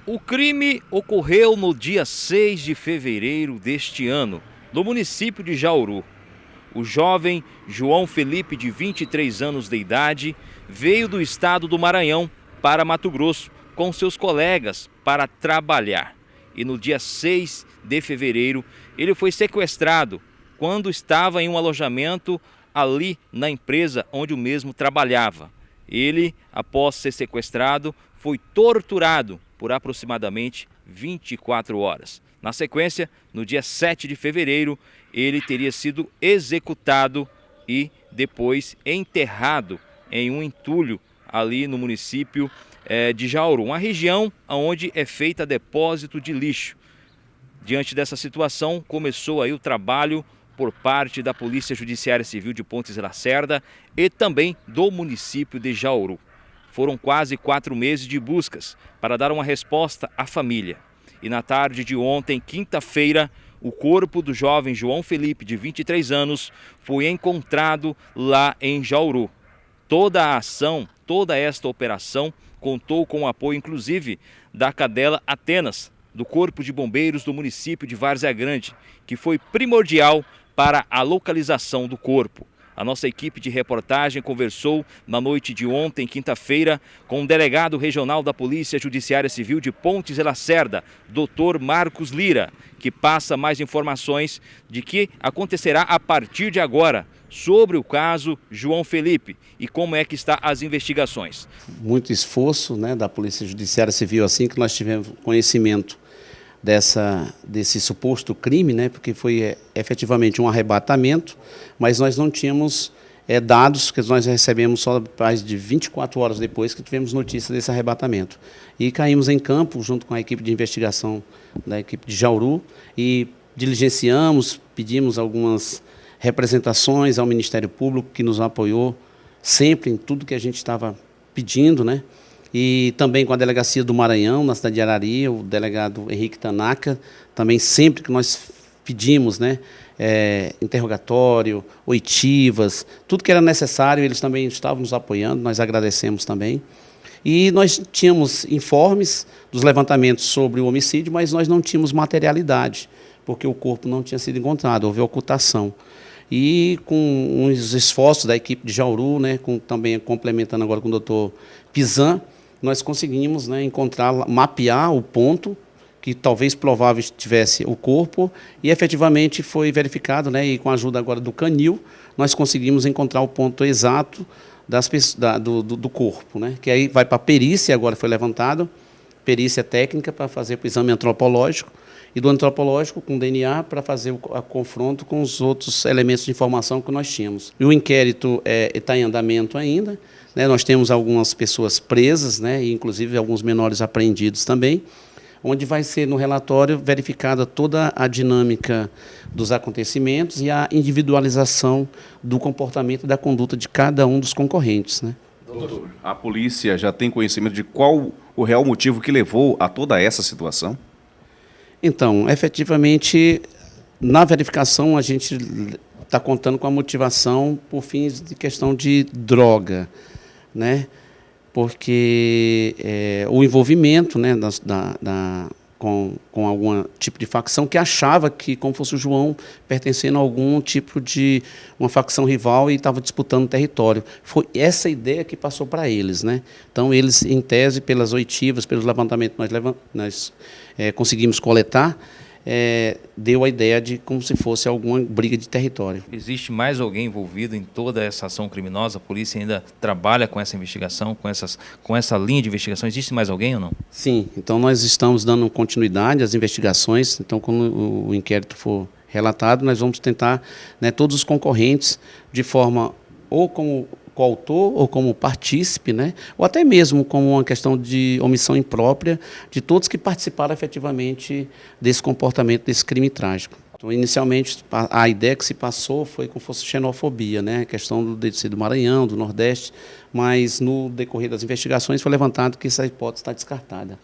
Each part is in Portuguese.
O crime ocorreu no dia 6 de fevereiro deste ano, no município de Jauru. O jovem João Felipe, de 23 anos de idade, veio do estado do Maranhão para Mato Grosso com seus colegas para trabalhar. E no dia 6 de fevereiro, ele foi sequestrado quando estava em um alojamento ali na empresa onde o mesmo trabalhava. Ele, após ser sequestrado, foi torturado por aproximadamente 24 horas. Na sequência, no dia 7 de fevereiro, ele teria sido executado e depois enterrado em um entulho ali no município de Jauru, uma região onde é feita depósito de lixo. Diante dessa situação, começou aí o trabalho por parte da Polícia Judiciária Civil de Pontes de Lacerda e também do município de Jauru. Foram quase 4 meses de buscas para dar uma resposta à família. E na tarde de ontem, quinta-feira, o corpo do jovem João Felipe, de 23 anos, foi encontrado lá em Jauru. Toda a ação, toda esta operação, contou com o apoio, inclusive, da Cadela Atenas, do Corpo de Bombeiros do município de Várzea Grande, que foi primordial para a localização do corpo. A nossa equipe de reportagem conversou na noite de ontem, quinta-feira, com o delegado regional da Polícia Judiciária Civil de Pontes de Lacerda, Dr. Marcos Lira, que passa mais informações de que acontecerá a partir de agora sobre o caso João Felipe e como é que está as investigações. Muito esforço, né, da Polícia Judiciária Civil, assim que nós tivemos conhecimento desse suposto crime, né, porque foi efetivamente um arrebatamento, mas nós não tínhamos dados, que nós recebemos só mais de 24 horas depois que tivemos notícia desse arrebatamento. E caímos em campo, junto com a equipe de investigação da equipe de Jauru, e diligenciamos, pedimos algumas representações ao Ministério Público, que nos apoiou sempre em tudo que a gente estava pedindo, né? E também com a Delegacia do Maranhão, na cidade de Arari, o delegado Henrique Tanaka, também sempre que nós pedimos, né, interrogatório, oitivas, tudo que era necessário, eles também estavam nos apoiando, nós agradecemos também. E nós tínhamos informes dos levantamentos sobre o homicídio, mas nós não tínhamos materialidade, porque o corpo não tinha sido encontrado, houve ocultação. E com os esforços da equipe de Jauru, né, também complementando agora com o doutor Pizan, nós conseguimos, né, encontrar, mapear o ponto que talvez provável tivesse o corpo, e efetivamente foi verificado, né, e com a ajuda agora do canil, nós conseguimos encontrar o ponto exato do corpo, né, que aí vai para a perícia, agora foi levantado, perícia técnica para fazer o exame antropológico, e do antropológico com DNA para fazer o confronto com os outros elementos de informação que nós tínhamos. E o inquérito está em andamento ainda, né? Nós temos algumas pessoas presas, né? E inclusive alguns menores apreendidos também, onde vai ser no relatório verificada toda a dinâmica dos acontecimentos e a individualização do comportamento e da conduta de cada um dos concorrentes, né? Doutor, a polícia já tem conhecimento de qual o real motivo que levou a toda essa situação? Então, efetivamente, na verificação, a gente está contando com a motivação por fins de questão de droga, né? Porque o envolvimento, né, com algum tipo de facção que achava que, como fosse o João, pertencendo a algum tipo de uma facção rival e estava disputando território. Foi essa ideia que passou para eles, né? Então, eles, em tese, pelas oitivas, pelos levantamentos que nós conseguimos coletar, deu a ideia de como se fosse alguma briga de território. Existe mais alguém envolvido em toda essa ação criminosa? A polícia ainda trabalha com essa investigação, com essa linha de investigação? Existe mais alguém ou não? Sim, então nós estamos dando continuidade às investigações, então quando o inquérito for relatado, nós vamos tentar, né, todos os concorrentes, de forma ou como coautor ou como partícipe, né, ou até mesmo como uma questão de omissão imprópria de todos que participaram efetivamente desse comportamento, desse crime trágico. Então, inicialmente, a ideia que se passou foi como fosse xenofobia, né, a questão do Maranhão, do Nordeste, mas no decorrer das investigações foi levantado que essa hipótese está descartada.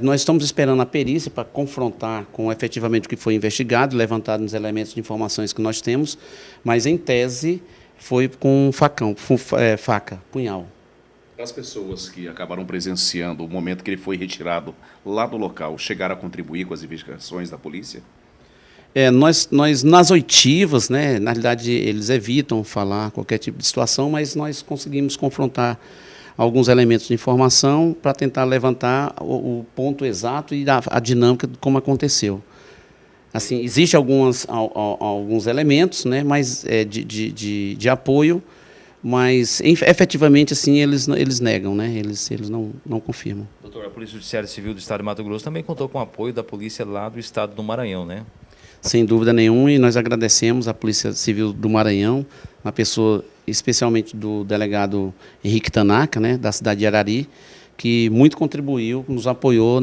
Nós estamos esperando a perícia para confrontar com efetivamente o que foi investigado, levantado nos elementos de informações que nós temos, mas em tese foi com facão, faca, punhal. As pessoas que acabaram presenciando o momento que ele foi retirado lá do local, chegaram a contribuir com as investigações da polícia? Nós nas oitivas, né, na realidade eles evitam falar qualquer tipo de situação, mas nós conseguimos confrontar alguns elementos de informação para tentar levantar o ponto exato e a dinâmica de como aconteceu. Assim, existem alguns elementos, né, mas de apoio, mas efetivamente assim eles negam, né, eles não confirmam. Doutor, a Polícia Judiciária Civil do Estado de Mato Grosso também contou com o apoio da polícia lá do Estado do Maranhão, né? Sem dúvida nenhuma, e nós agradecemos à Polícia Civil do Maranhão, uma pessoa especialmente do delegado Henrique Tanaka, né, da cidade de Arari, que muito contribuiu, nos apoiou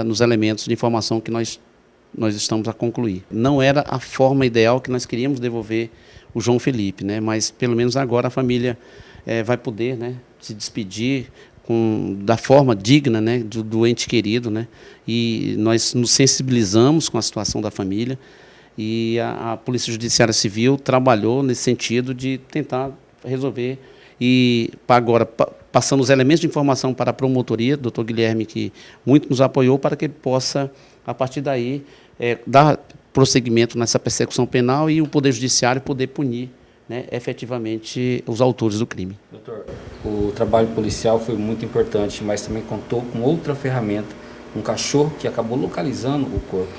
nos elementos de informação que nós estamos a concluir. Não era a forma ideal que nós queríamos devolver o João Felipe, né, mas pelo menos agora a família vai poder, né, se despedir da forma digna, né, do ente querido, né, e nós nos sensibilizamos com a situação da família e a Polícia Judiciária Civil trabalhou nesse sentido de tentar resolver e agora passando os elementos de informação para a promotoria, doutor Guilherme, que muito nos apoiou para que ele possa, a partir daí, dar prosseguimento nessa persecução penal e o Poder Judiciário poder punir, né, efetivamente os autores do crime. Doutor, o trabalho policial foi muito importante, mas também contou com outra ferramenta, um cachorro que acabou localizando o corpo.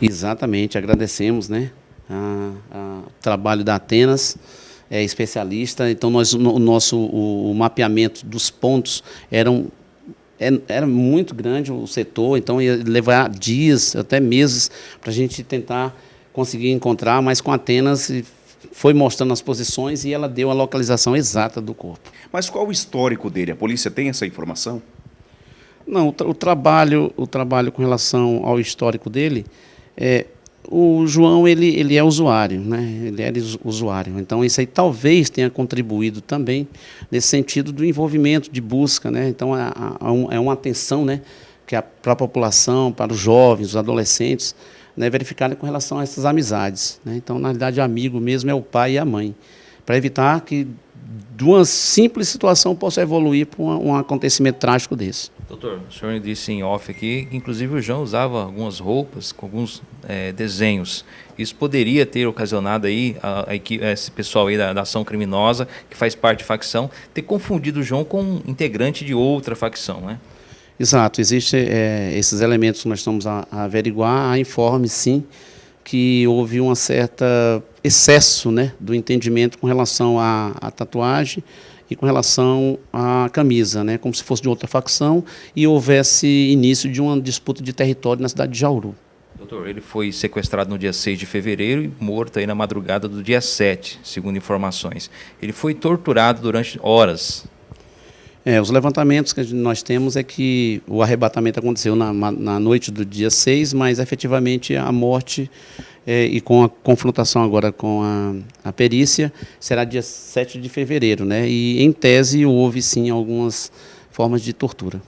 Exatamente, agradecemos, né, o trabalho da Atenas, especialista. Então o mapeamento dos pontos era muito grande o setor, então ia levar dias, até meses, para a gente tentar conseguir encontrar, mas com Atenas foi mostrando as posições e ela deu a localização exata do corpo. Mas qual o histórico dele? A polícia tem essa informação? Não, o trabalho com relação ao histórico dele, o João ele é usuário, né? Ele era usuário, então isso aí talvez tenha contribuído também nesse sentido do envolvimento de busca, né? Então é uma atenção, né, para a população, para os jovens, os adolescentes, né, verificarem com relação a essas amizades, né? Então, na realidade, o amigo mesmo é o pai e a mãe, para evitar que de uma simples situação possa evoluir para um acontecimento trágico desse. Doutor, o senhor disse em off aqui que inclusive o João usava algumas roupas com alguns desenhos. Isso poderia ter ocasionado aí esse pessoal aí da ação criminosa, que faz parte de facção, ter confundido o João com um integrante de outra facção, né? Exato, existem esses elementos que nós estamos a averiguar. Há informes, sim, que houve um certo excesso, né, do entendimento com relação à tatuagem e com relação à camisa, né, como se fosse de outra facção e houvesse início de uma disputa de território na cidade de Jauru. Doutor, ele foi sequestrado no dia 6 de fevereiro e morto aí na madrugada do dia 7, segundo informações. Ele foi torturado durante horas. Os levantamentos que nós temos é que o arrebatamento aconteceu na noite do dia 6, mas efetivamente a morte, e com a confrontação agora com a perícia, será dia 7 de fevereiro, né? E em tese houve sim algumas formas de tortura.